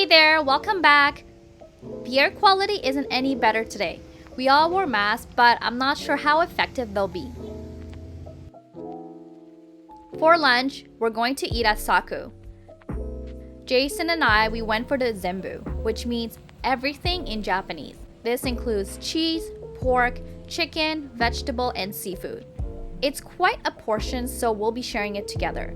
there, welcome back. The air quality isn't any better today. We all wore masks, but I'm not sure how effective they'll be. For lunch, we're going to eat at Saku. Jason and we went for the zenbu, which means everything in Japanese. This includes cheese, pork, chicken, vegetable, and seafood. It's quite a portion, so we'll be sharing it together.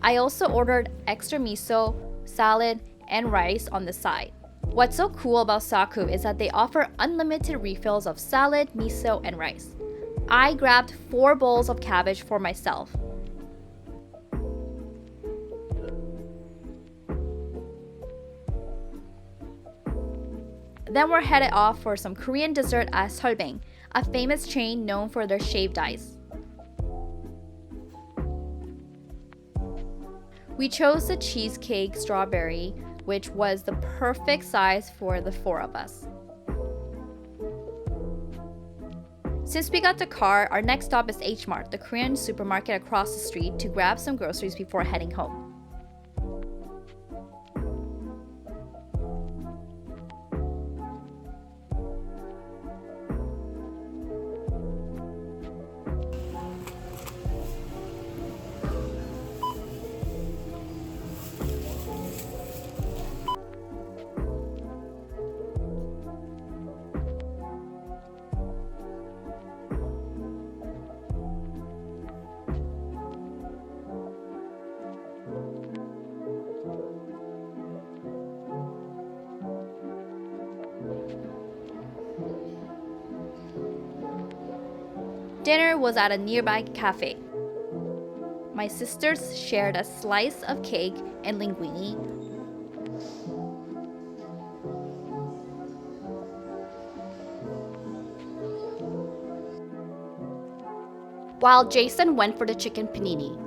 I also ordered extra miso, salad, and rice on the side. What's so cool about Saku is that they offer unlimited refills of salad, miso, and rice. I grabbed 4 bowls of cabbage for myself. Then we're headed off for some Korean dessert at Seolbeng, a famous chain known for their shaved ice. We chose the cheesecake strawberry, which was the perfect size for the 4 of us. Since we got the car, our next stop is H Mart, the Korean supermarket across the street, to grab some groceries before heading home. Dinner was at a nearby cafe. My sisters shared a slice of cake and linguine. While Jason went for the chicken panini.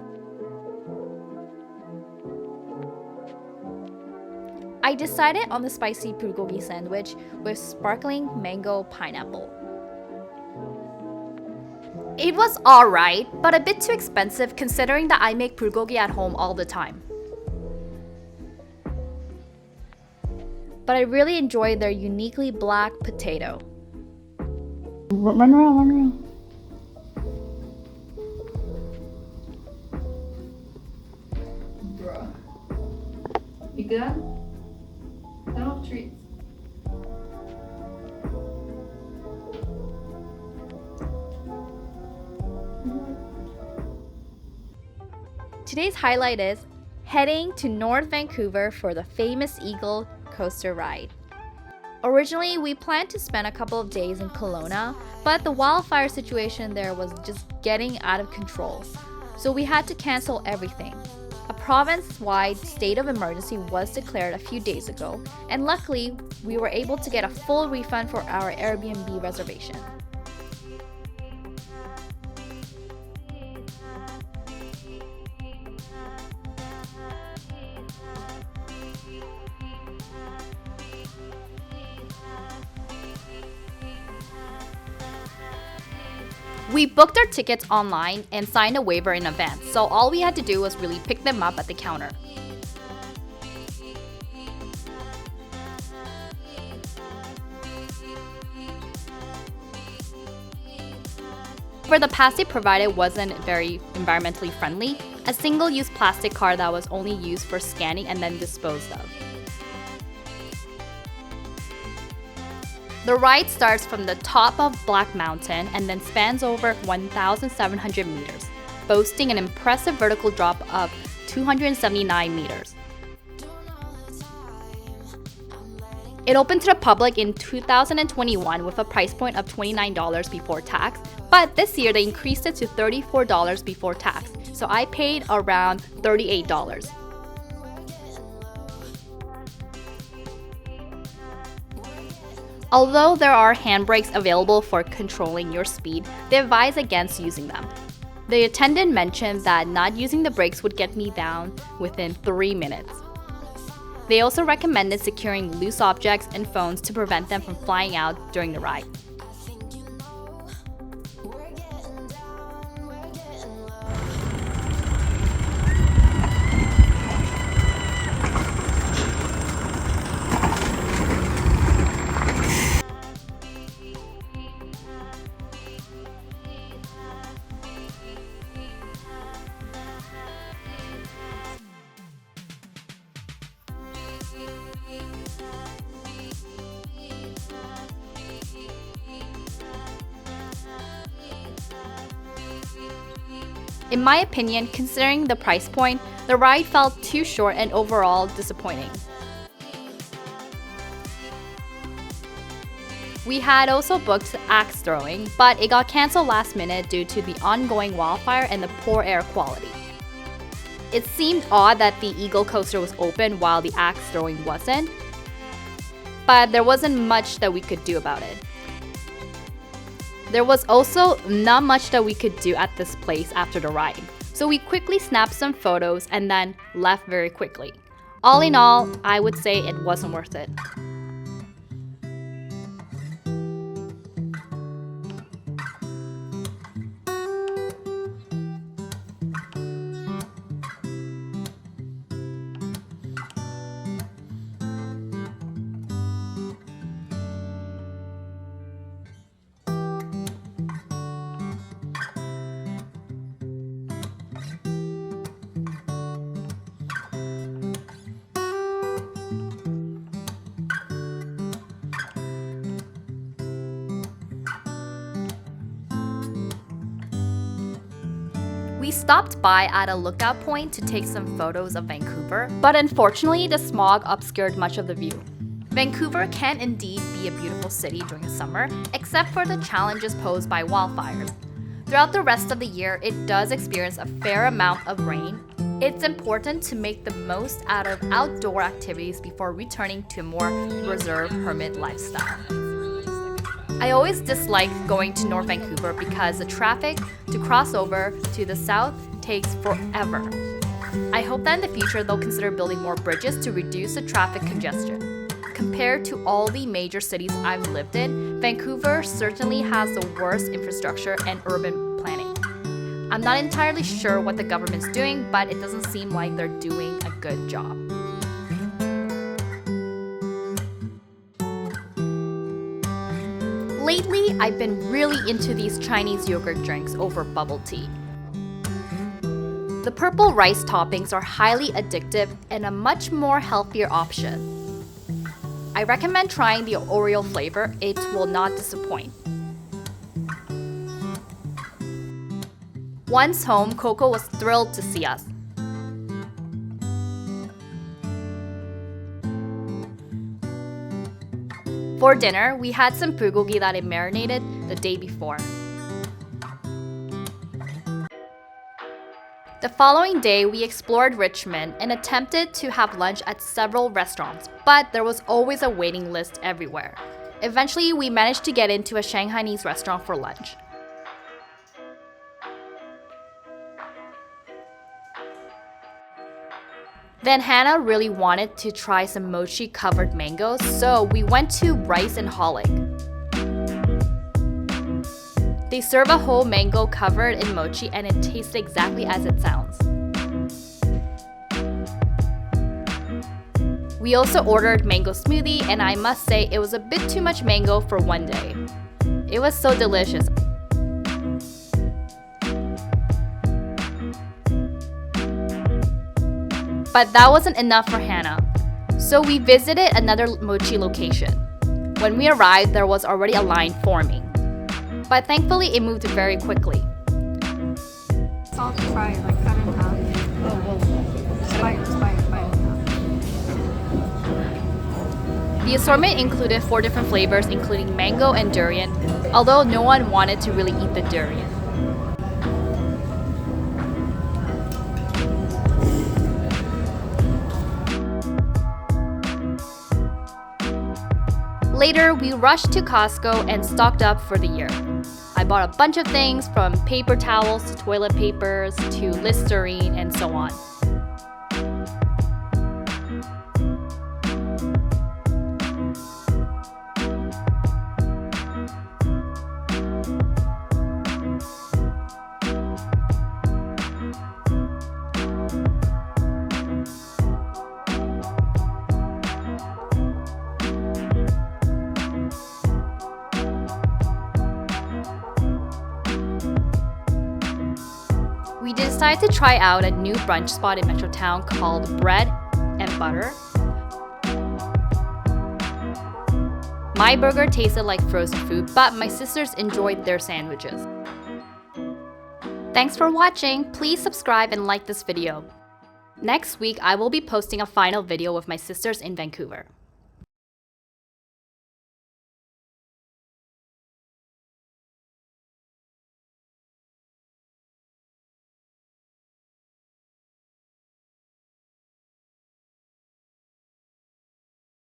I decided on the spicy bulgogi sandwich with sparkling mango pineapple. It was alright, but a bit too expensive considering that I make bulgogi at home all the time. But I really enjoyed their uniquely black potato. Run around. Bruh. You good? No treats. Today's highlight is heading to North Vancouver for the famous Eagle coaster ride. Originally, we planned to spend a couple of days in Kelowna, but the wildfire situation there was just getting out of control, so we had to cancel everything. A province-wide state of emergency was declared a few days ago, and luckily, we were able to get a full refund for our Airbnb reservation. We booked our tickets online and signed a waiver in advance, so all we had to do was really pick them up at the counter. For the pass they provided wasn't very environmentally friendly, a single-use plastic card that was only used for scanning and then disposed of. The ride starts from the top of Black Mountain and then spans over 1,700 meters, boasting an impressive vertical drop of 279 meters. It opened to the public in 2021 with a price point of $29 before tax, but this year they increased it to $34 before tax, so I paid around $38. Although there are handbrakes available for controlling your speed, they advise against using them. The attendant mentioned that not using the brakes would get me down within 3 minutes. They also recommended securing loose objects and phones to prevent them from flying out during the ride. In my opinion, considering the price point, the ride felt too short and overall disappointing. We had also booked axe throwing, but it got cancelled last minute due to the ongoing wildfire and the poor air quality. It seemed odd that the Eagle coaster was open while the axe throwing wasn't, but there wasn't much that we could do about it. There was also not much that we could do at this place after the ride, so we quickly snapped some photos and then left very quickly. All in all, I would say it wasn't worth it. We stopped by at a lookout point to take some photos of Vancouver, but unfortunately the smog obscured much of the view. Vancouver can indeed be a beautiful city during the summer, except for the challenges posed by wildfires. Throughout the rest of the year, it does experience a fair amount of rain. It's important to make the most out of outdoor activities before returning to a more reserved hermit lifestyle. I always dislike going to North Vancouver because the traffic to cross over to the south takes forever. I hope that in the future they'll consider building more bridges to reduce the traffic congestion. Compared to all the major cities I've lived in, Vancouver certainly has the worst infrastructure and urban planning. I'm not entirely sure what the government's doing, but it doesn't seem like they're doing a good job. Lately, I've been really into these Chinese yogurt drinks over bubble tea. The purple rice toppings are highly addictive and a much more healthier option. I recommend trying the Oreo flavor, it will not disappoint. Once home, Coco was thrilled to see us. For dinner, we had some bulgogi that I marinated the day before. The following day, we explored Richmond and attempted to have lunch at several restaurants, but there was always a waiting list everywhere. Eventually, we managed to get into a Shanghainese restaurant for lunch. Then Hannah really wanted to try some mochi-covered mangoes, so we went to Rice and Holic. They serve a whole mango covered in mochi and it tastes exactly as it sounds. We also ordered mango smoothie and I must say it was a bit too much mango for one day. It was so delicious. But that wasn't enough for Hannah, so we visited another mochi location. When we arrived, there was already a line forming, but thankfully it moved very quickly. Salt fry, like cut in half. Oh, well, bite in half. The assortment included 4 different flavors, including mango and durian, although no one wanted to really eat the durian. Later, we rushed to Costco and stocked up for the year. I bought a bunch of things from paper towels to toilet papers to Listerine and so on. We decided to try out a new brunch spot in Metrotown called Bread and Butter. My burger tasted like frozen food, but my sisters enjoyed their sandwiches. Thanks for watching. Please subscribe and like this video. Next week, I will be posting a final video with my sisters in Vancouver.